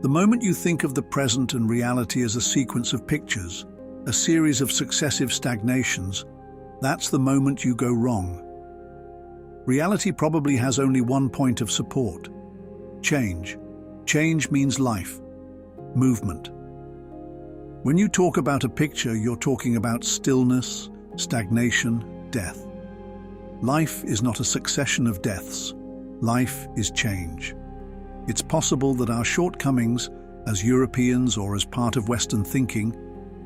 The moment you think of the present and reality as a sequence of pictures, a series of successive stagnations, that's the moment you go wrong. Reality probably has only one point of support: change. Change means life, movement. When you talk about a picture, you're talking about stillness, stagnation, death. Life is not a succession of deaths. Life is change. It's possible that our shortcomings, as Europeans or as part of Western thinking,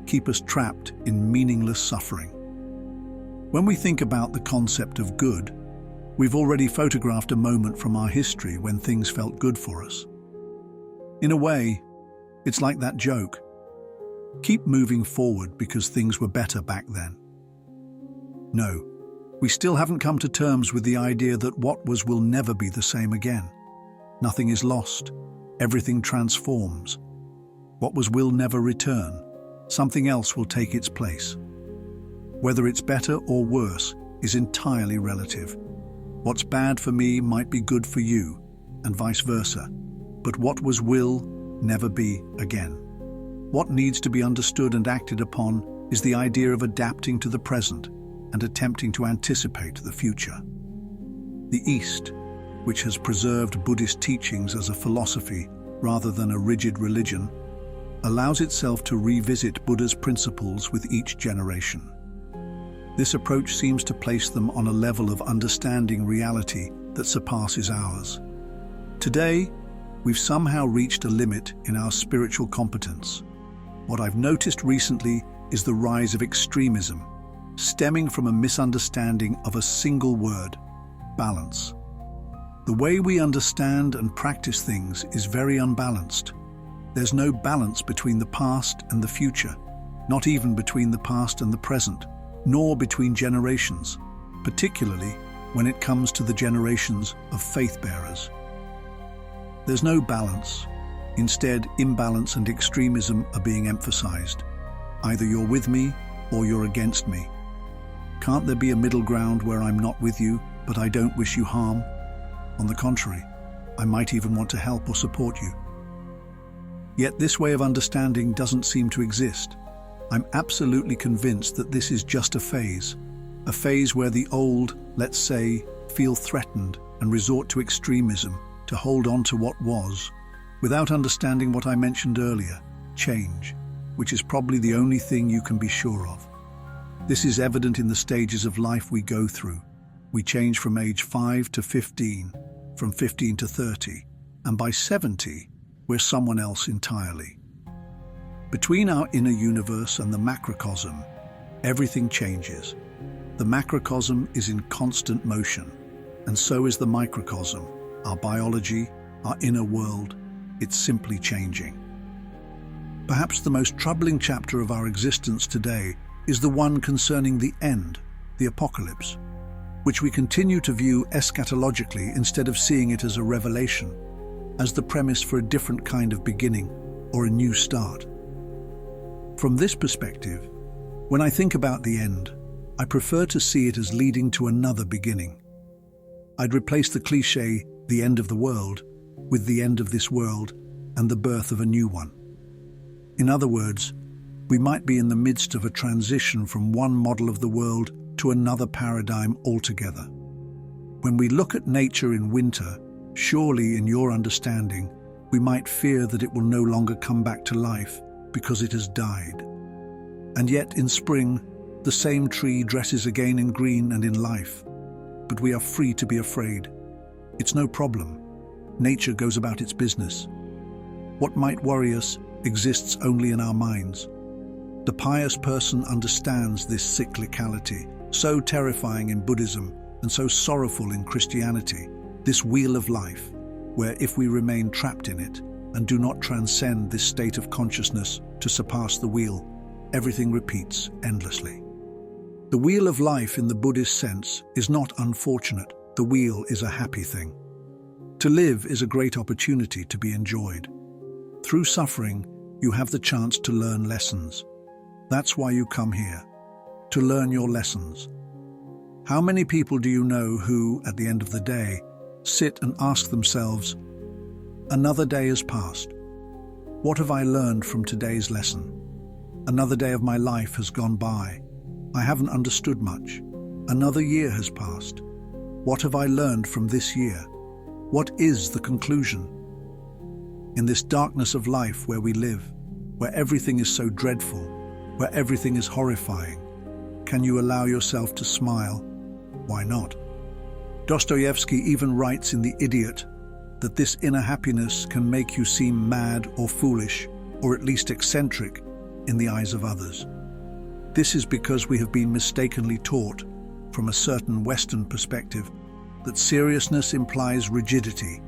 keep us trapped in meaningless suffering. When we think about the concept of good, we've already photographed a moment from our history when things felt good for us. In a way, it's like that joke. Keep moving forward because things were better back then. No, we still haven't come to terms with the idea that what was will never be the same again. Nothing is lost. Everything transforms. What was will never return. Something else will take its place. Whether it's better or worse is entirely relative. What's bad for me might be good for you, and vice versa. But what was will never be again. What needs to be understood and acted upon is the idea of adapting to the present and attempting to anticipate the future. The East, which has preserved Buddhist teachings as a philosophy rather than a rigid religion, allows itself to revisit Buddha's principles with each generation. This approach seems to place them on a level of understanding reality that surpasses ours. Today, we've somehow reached a limit in our spiritual competence. What I've noticed recently is the rise of extremism, stemming from a misunderstanding of a single word: balance. The way we understand and practice things is very unbalanced. There's no balance between the past and the future, not even between the past and the present, nor between generations, particularly when it comes to the generations of faith-bearers. There's no balance. Instead, imbalance and extremism are being emphasized. Either you're with me or you're against me. Can't there be a middle ground where I'm not with you, but I don't wish you harm? On the contrary, I might even want to help or support you. Yet this way of understanding doesn't seem to exist. I'm absolutely convinced that this is just a phase where the old, let's say, feel threatened and resort to extremism to hold on to what was, without understanding what I mentioned earlier: change, which is probably the only thing you can be sure of. This is evident in the stages of life we go through. We change from age 5 to 15, from 15 to 30, and by 70, we're someone else entirely. Between our inner universe and the macrocosm, everything changes. The macrocosm is in constant motion, and so is the microcosm, our biology, our inner world. It's simply changing. Perhaps the most troubling chapter of our existence today is the one concerning the end, the apocalypse, which we continue to view eschatologically instead of seeing it as a revelation, as the premise for a different kind of beginning or a new start. From this perspective, when I think about the end, I prefer to see it as leading to another beginning. I'd replace the cliché, the end of the world, with the end of this world and the birth of a new one. In other words, we might be in the midst of a transition from one model of the world to another paradigm altogether. When we look at nature in winter, surely in your understanding, we might fear that it will no longer come back to life because it has died. And yet in spring, the same tree dresses again in green and in life. But we are free to be afraid. It's no problem. Nature goes about its business. What might worry us exists only in our minds. The pious person understands this cyclicality, so terrifying in Buddhism and so sorrowful in Christianity, this wheel of life, where if we remain trapped in it and do not transcend this state of consciousness to surpass the wheel, everything repeats endlessly. The wheel of life in the Buddhist sense is not unfortunate. The wheel is a happy thing. To live is a great opportunity to be enjoyed. Through suffering, you have the chance to learn lessons. That's why you come here, to learn your lessons. How many people do you know who, at the end of the day, sit and ask themselves, another day has passed. What have I learned from today's lesson? Another day of my life has gone by. I haven't understood much. Another year has passed. What have I learned from this year? What is the conclusion? In this darkness of life where we live, where everything is so dreadful, where everything is horrifying, can you allow yourself to smile? Why not? Dostoevsky even writes in The Idiot that this inner happiness can make you seem mad or foolish, or at least eccentric, in the eyes of others. This is because we have been mistakenly taught, from a certain Western perspective, that seriousness implies rigidity,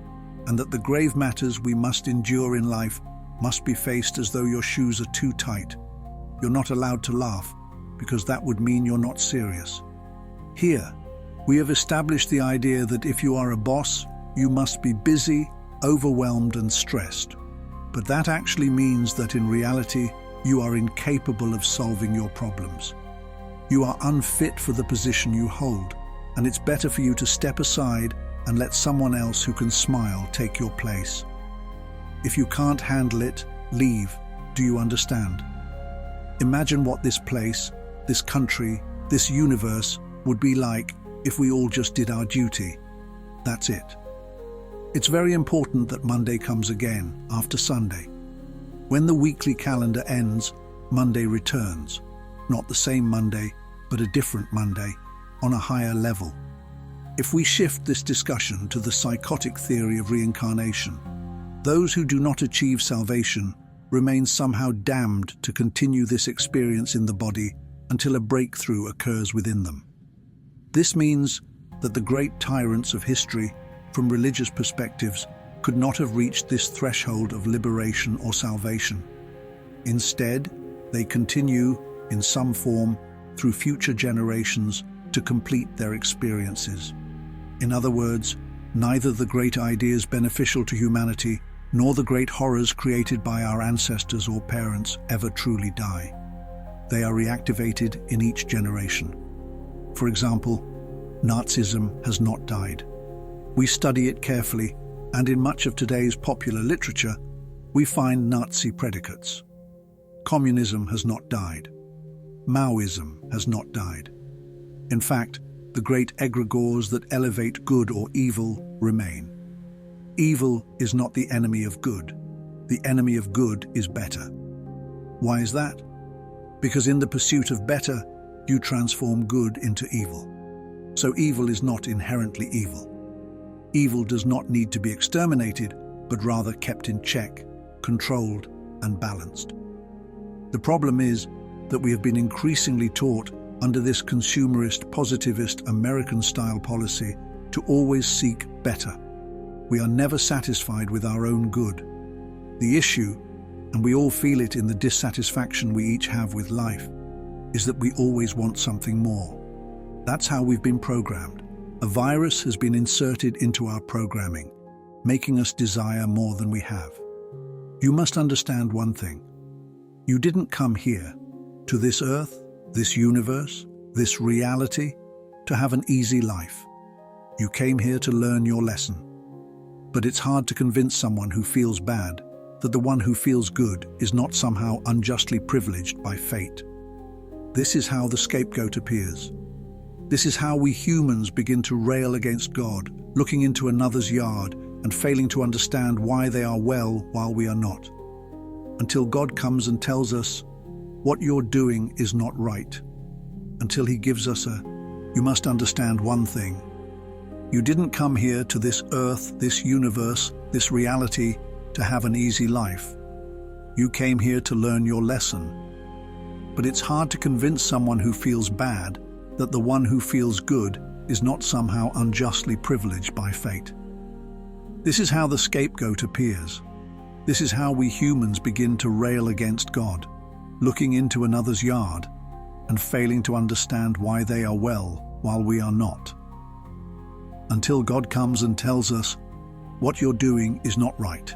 and that the grave matters we must endure in life must be faced as though your shoes are too tight. You're not allowed to laugh, because that would mean you're not serious. Here, we have established the idea that if you are a boss, you must be busy, overwhelmed, and stressed. But that actually means that in reality, you are incapable of solving your problems. You are unfit for the position you hold, and it's better for you to step aside and let someone else who can smile take your place. If you can't handle it, leave. Do you understand? Imagine what this place, this country, this universe would be like if we all just did our duty. That's it. It's very important that Monday comes again after Sunday. When the weekly calendar ends, Monday returns. Not the same Monday, but a different Monday, on a higher level. If we shift this discussion to the psychotic theory of reincarnation, those who do not achieve salvation remain somehow damned to continue this experience in the body until a breakthrough occurs within them. This means that the great tyrants of history, from religious perspectives, could not have reached this threshold of liberation or salvation. Instead, they continue, in some form, through future generations to complete their experiences. In other words, neither the great ideas beneficial to humanity nor the great horrors created by our ancestors or parents ever truly die. They are reactivated in each generation. For example, Nazism has not died. We study it carefully, and in much of today's popular literature, we find Nazi predicates. Communism has not died. Maoism has not died. In fact, the great egregores that elevate good or evil remain. Evil is not the enemy of good. The enemy of good is better. Why is that? Because in the pursuit of better, you transform good into evil. So evil is not inherently evil. Evil does not need to be exterminated, but rather kept in check, controlled, and balanced. The problem is that we have been increasingly taught under this consumerist, positivist, American-style policy to always seek better. We are never satisfied with our own good. The issue, and we all feel it in the dissatisfaction we each have with life, is that we always want something more. That's how we've been programmed. A virus has been inserted into our programming, making us desire more than we have. You must understand one thing. You didn't come here, to this earth, this universe, this reality, to have an easy life. You came here to learn your lesson. But it's hard to convince someone who feels bad that the one who feels good is not somehow unjustly privileged by fate. This is how the scapegoat appears. This is how we humans begin to rail against God, looking into another's yard and failing to understand why they are well while we are not. Until God comes and tells us, what you're doing is not right. Until he gives us you must understand one thing. You didn't come here to this earth, this universe, this reality to have an easy life. You came here to learn your lesson. But it's hard to convince someone who feels bad that the one who feels good is not somehow unjustly privileged by fate. This is how the scapegoat appears. This is how we humans begin to rail against God, looking into another's yard and failing to understand why they are well while we are not. Until God comes and tells us, what you're doing is not right,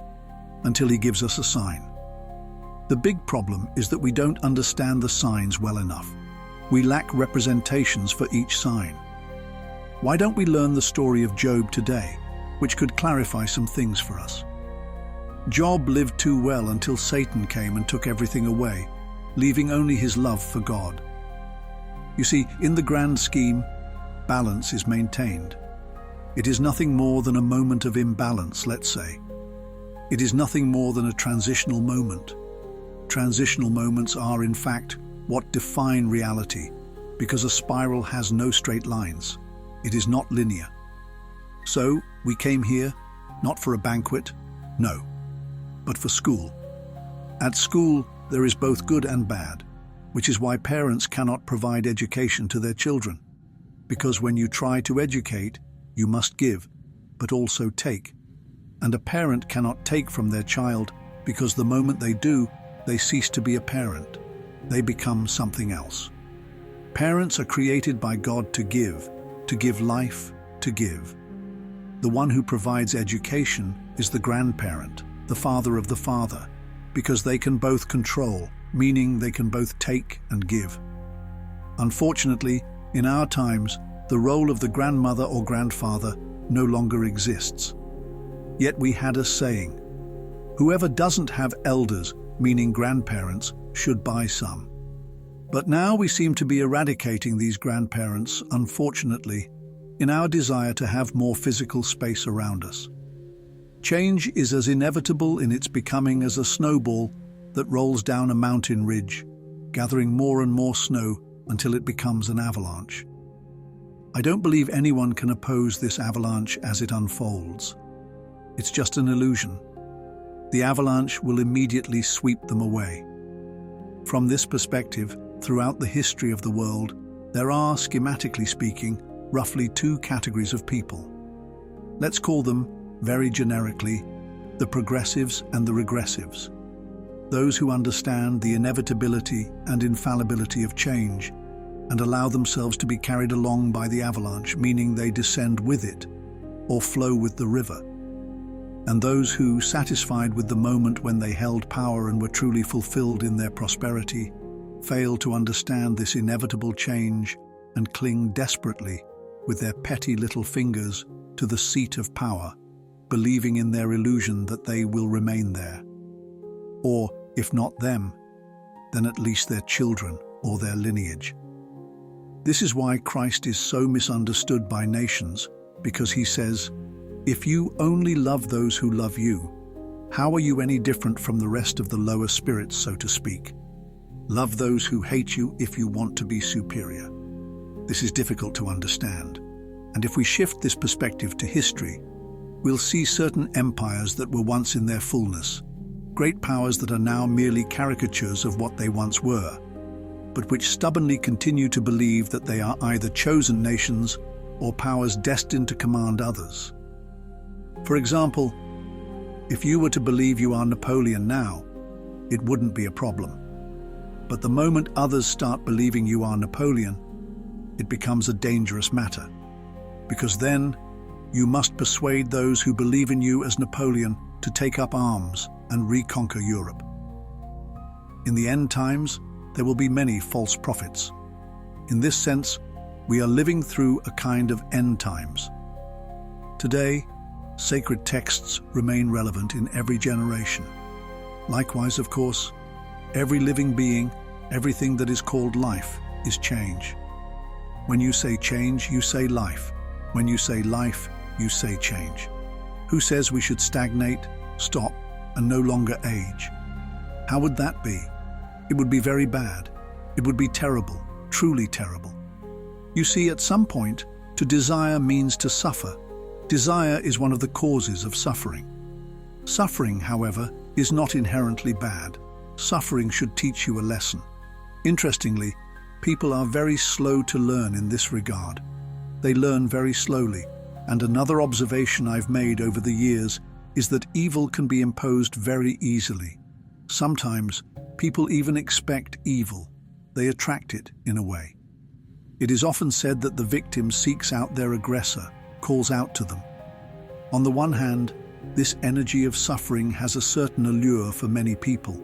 until he gives us a sign. The big problem is that we don't understand the signs well enough. We lack representations for each sign. Why don't we learn the story of Job today, which could clarify some things for us? Job lived too well until Satan came and took everything away, leaving only his love for God. You see, in the grand scheme, balance is maintained. It is nothing more than a moment of imbalance, let's say. It is nothing more than a transitional moment. Transitional moments are, in fact, what define reality, because a spiral has no straight lines. It is not linear. So, we came here, not for a banquet, no, but for school. At school, there is both good and bad, which is why parents cannot provide education to their children. Because when you try to educate, you must give, but also take. And a parent cannot take from their child, because the moment they do, they cease to be a parent. They become something else. Parents are created by God to give life, to give. The one who provides education is the grandparent, the father of the father, because they can both control, meaning they can both take and give. Unfortunately, in our times, the role of the grandmother or grandfather no longer exists. Yet we had a saying, whoever doesn't have elders, meaning grandparents, should buy some. But now we seem to be eradicating these grandparents, unfortunately, in our desire to have more physical space around us. Change is as inevitable in its becoming as a snowball that rolls down a mountain ridge, gathering more and more snow until it becomes an avalanche. I don't believe anyone can oppose this avalanche as it unfolds. It's just an illusion. The avalanche will immediately sweep them away. From this perspective, throughout the history of the world, there are, schematically speaking, roughly two categories of people. Let's call them, very generically, the progressives and the regressives. Those who understand the inevitability and infallibility of change and allow themselves to be carried along by the avalanche, meaning they descend with it or flow with the river. And those who, satisfied with the moment when they held power and were truly fulfilled in their prosperity, fail to understand this inevitable change and cling desperately with their petty little fingers to the seat of power, believing in their illusion that they will remain there. Or, if not them, then at least their children or their lineage. This is why Christ is so misunderstood by nations, because he says, if you only love those who love you, how are you any different from the rest of the lower spirits, so to speak? Love those who hate you if you want to be superior. This is difficult to understand, and if we shift this perspective to history, we'll see certain empires that were once in their fullness, great powers that are now merely caricatures of what they once were, but which stubbornly continue to believe that they are either chosen nations or powers destined to command others. For example, if you were to believe you are Napoleon now, it wouldn't be a problem. But the moment others start believing you are Napoleon, it becomes a dangerous matter, because then you must persuade those who believe in you as Napoleon to take up arms and reconquer Europe. In the end times, there will be many false prophets. In this sense, we are living through a kind of end times. Today, sacred texts remain relevant in every generation. Likewise, of course, every living being, everything that is called life, is change. When you say change, you say life. When you say life, you say change. Who says we should stagnate, stop, and no longer age? How would that be? It would be very bad. It would be terrible, truly terrible. You see, at some point, to desire means to suffer. Desire is one of the causes of suffering. Suffering, however, is not inherently bad. Suffering should teach you a lesson. Interestingly, people are very slow to learn in this regard. They learn very slowly, and another observation I've made over the years is that evil can be imposed very easily. Sometimes, people even expect evil. They attract it, in a way. It is often said that the victim seeks out their aggressor, calls out to them. On the one hand, this energy of suffering has a certain allure for many people.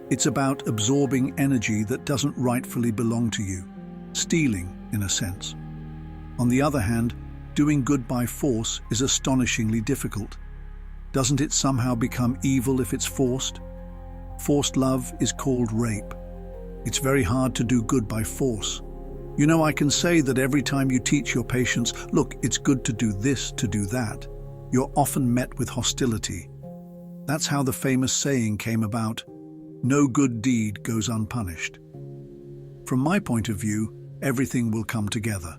It's about absorbing energy that doesn't rightfully belong to you, stealing, in a sense. On the other hand, doing good by force is astonishingly difficult. Doesn't it somehow become evil if it's forced? Forced love is called rape. It's very hard to do good by force. You know, I can say that every time you teach your patients, look, it's good to do this, to do that, you're often met with hostility. That's how the famous saying came about, no good deed goes unpunished. From my point of view, everything will come together,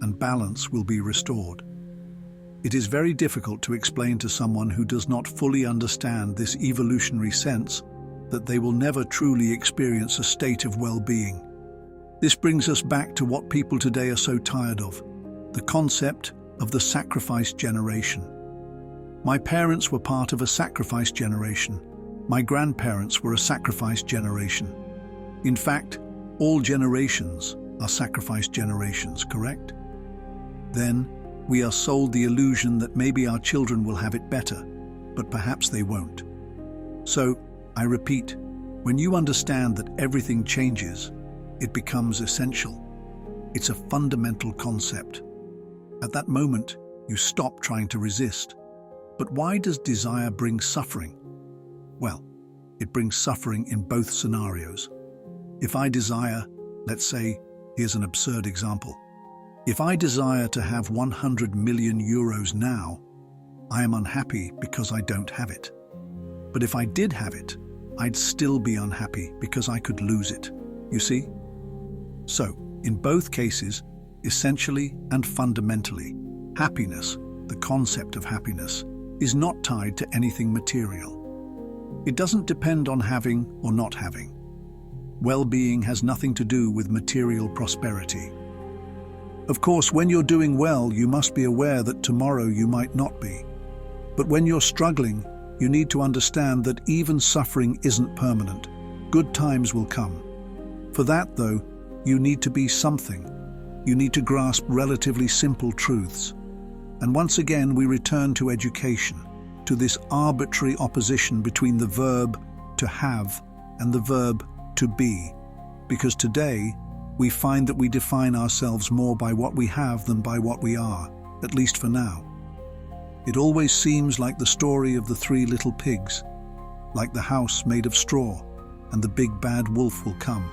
and balance will be restored. It is very difficult to explain to someone who does not fully understand this evolutionary sense that they will never truly experience a state of well-being. This brings us back to what people today are so tired of, the concept of the sacrifice generation. My parents were part of a sacrifice generation. My grandparents were a sacrifice generation. In fact, all generations are sacrifice generations, correct? Then, we are sold the illusion that maybe our children will have it better, but perhaps they won't. So, I repeat, when you understand that everything changes, it becomes essential. It's a fundamental concept. At that moment, you stop trying to resist. But why does desire bring suffering? Well, it brings suffering in both scenarios. If I desire, let's say, here's an absurd example. If I desire to have 100 million euros now, I am unhappy because I don't have it. But if I did have it, I'd still be unhappy because I could lose it. You see? So, in both cases, essentially and fundamentally, happiness, the concept of happiness, is not tied to anything material. It doesn't depend on having or not having. Well-being has nothing to do with material prosperity. Of course, when you're doing well, you must be aware that tomorrow you might not be. But when you're struggling, you need to understand that even suffering isn't permanent. Good times will come. For that, though, you need to be something. You need to grasp relatively simple truths. And once again, we return to education, to this arbitrary opposition between the verb to have and the verb to be. Because today, we find that we define ourselves more by what we have than by what we are, at least for now. It always seems like the story of the three little pigs, like the house made of straw, and the big bad wolf will come,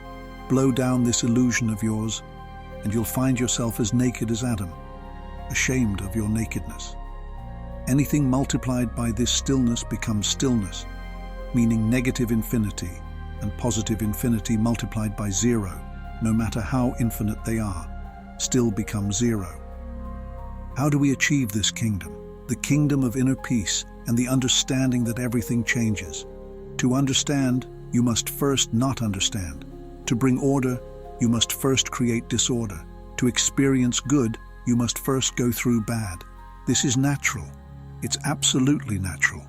blow down this illusion of yours, and you'll find yourself as naked as Adam, ashamed of your nakedness. Anything multiplied by this stillness becomes stillness, meaning negative infinity, and positive infinity multiplied by zero, no matter how infinite they are, still become zero. How do we achieve this kingdom? The kingdom of inner peace and the understanding that everything changes. To understand, you must first not understand. To bring order, you must first create disorder. To experience good, you must first go through bad. This is natural. It's absolutely natural.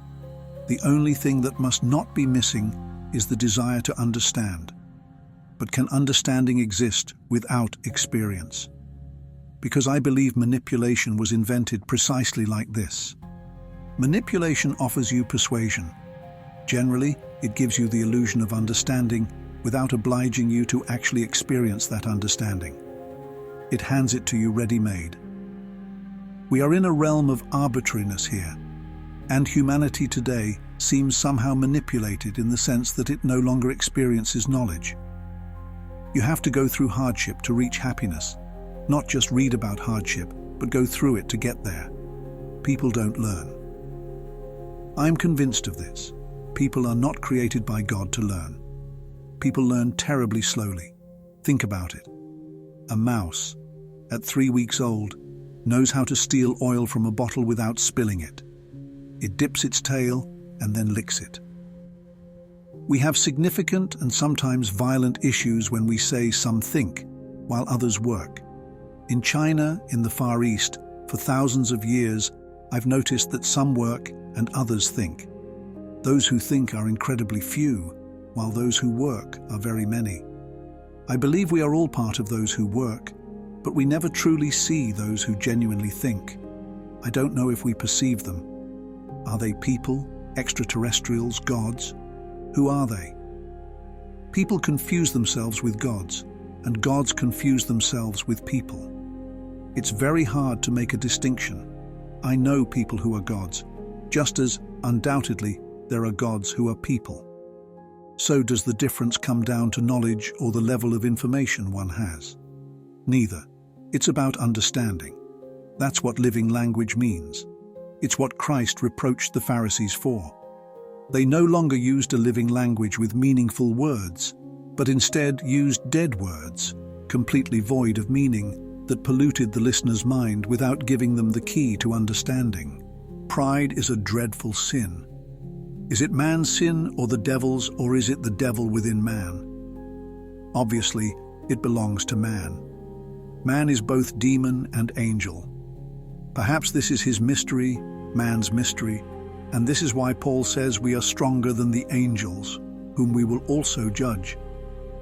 The only thing that must not be missing is the desire to understand. But can understanding exist without experience? Because I believe manipulation was invented precisely like this. Manipulation offers you persuasion. Generally, it gives you the illusion of understanding without obliging you to actually experience that understanding. It hands it to you ready-made. We are in a realm of arbitrariness here, and humanity today seems somehow manipulated in the sense that it no longer experiences knowledge. You have to go through hardship to reach happiness, not just read about hardship, but go through it to get there. People don't learn. I'm convinced of this. People are not created by God to learn. People learn terribly slowly. Think about it. A mouse, at 3 weeks old, knows how to steal oil from a bottle without spilling it. It dips its tail and then licks it. We have significant and sometimes violent issues when we say some think, while others work. In China, in the Far East, for thousands of years, I've noticed that some work and others think. Those who think are incredibly few, while those who work are very many. I believe we are all part of those who work, but we never truly see those who genuinely think. I don't know if we perceive them. Are they people, extraterrestrials, gods? Who are they? People confuse themselves with gods, and gods confuse themselves with people. It's very hard to make a distinction. I know people who are gods, Just as, undoubtedly, there are gods who are people, so does the difference come down to knowledge or the level of information one has. Neither. It's about understanding. That's what living language means. It's what Christ reproached the Pharisees for. They no longer used a living language with meaningful words, but instead used dead words, completely void of meaning, that polluted the listener's mind without giving them the key to understanding. Pride is a dreadful sin. Is it man's sin or the devil's, or is it the devil within man? Obviously, it belongs to man. Man is both demon and angel. Perhaps this is his mystery, man's mystery, and this is why Paul says we are stronger than the angels, whom we will also judge.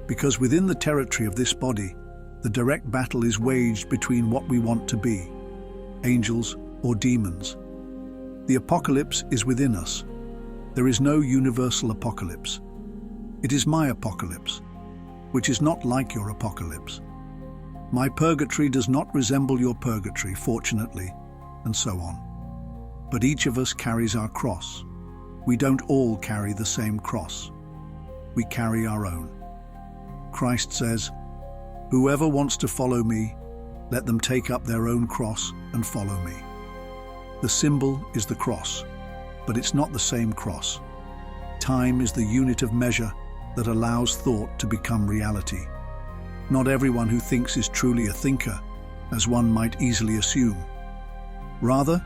Because within the territory of this body, the direct battle is waged between what we want to be, angels or demons. The apocalypse is within us. There is no universal apocalypse. It is my apocalypse, which is not like your apocalypse. My purgatory does not resemble your purgatory, fortunately, and so on. But each of us carries our cross. We don't all carry the same cross. We carry our own. Christ says, "Whoever wants to follow me, let them take up their own cross and follow me." The symbol is the cross, but it's not the same cross. Time is the unit of measure that allows thought to become reality. Not everyone who thinks is truly a thinker, as one might easily assume. Rather,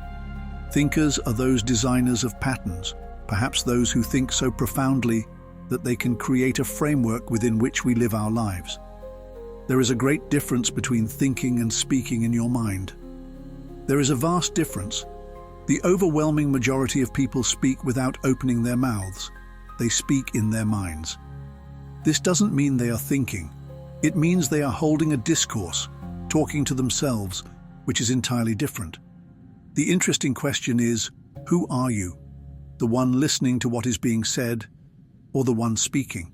thinkers are those designers of patterns, perhaps those who think so profoundly that they can create a framework within which we live our lives. There is a great difference between thinking and speaking in your mind. There is a vast difference. The overwhelming majority of people speak without opening their mouths. They speak in their minds. This doesn't mean they are thinking. It means they are holding a discourse, talking to themselves, which is entirely different. The interesting question is, who are you? The one listening to what is being said, or the one speaking?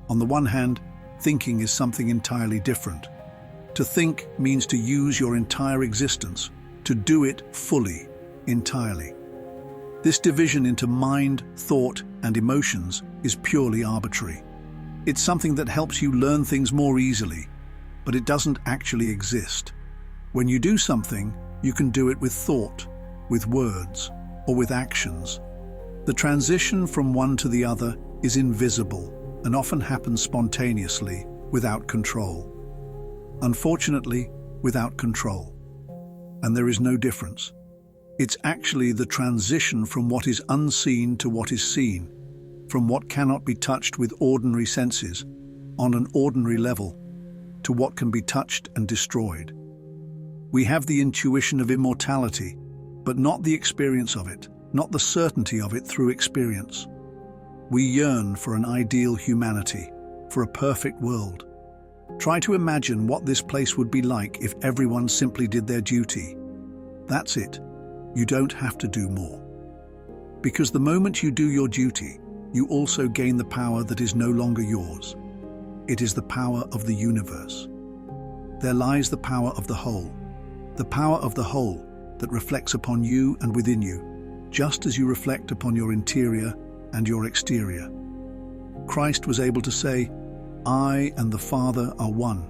On the one hand, thinking is something entirely different. To think means to use your entire existence, to do it fully, entirely. This division into mind, thought, and emotions is purely arbitrary. It's something that helps you learn things more easily, but it doesn't actually exist. When you do something, you can do it with thought, with words, or with actions. The transition from one to the other is invisible and often happens spontaneously, without control. Unfortunately, without control. And there is no difference. It's actually the transition from what is unseen to what is seen, from what cannot be touched with ordinary senses, on an ordinary level, to what can be touched and destroyed. We have the intuition of immortality, but not the experience of it, not the certainty of it through experience. We yearn for an ideal humanity, for a perfect world. Try to imagine what this place would be like if everyone simply did their duty. That's it. You don't have to do more. Because the moment you do your duty, you also gain the power that is no longer yours. It is the power of the universe. There lies the power of the whole that reflects upon you and within you, just as you reflect upon your interior and your exterior. Christ was able to say, "I and the Father are one,"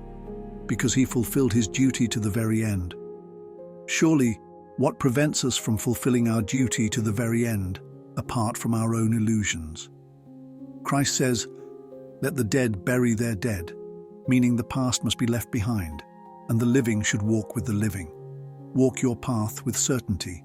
because he fulfilled his duty to the very end. Surely, what prevents us from fulfilling our duty to the very end, apart from our own illusions? Christ says, "Let the dead bury their dead," meaning the past must be left behind, and the living should walk with the living. Walk your path with certainty.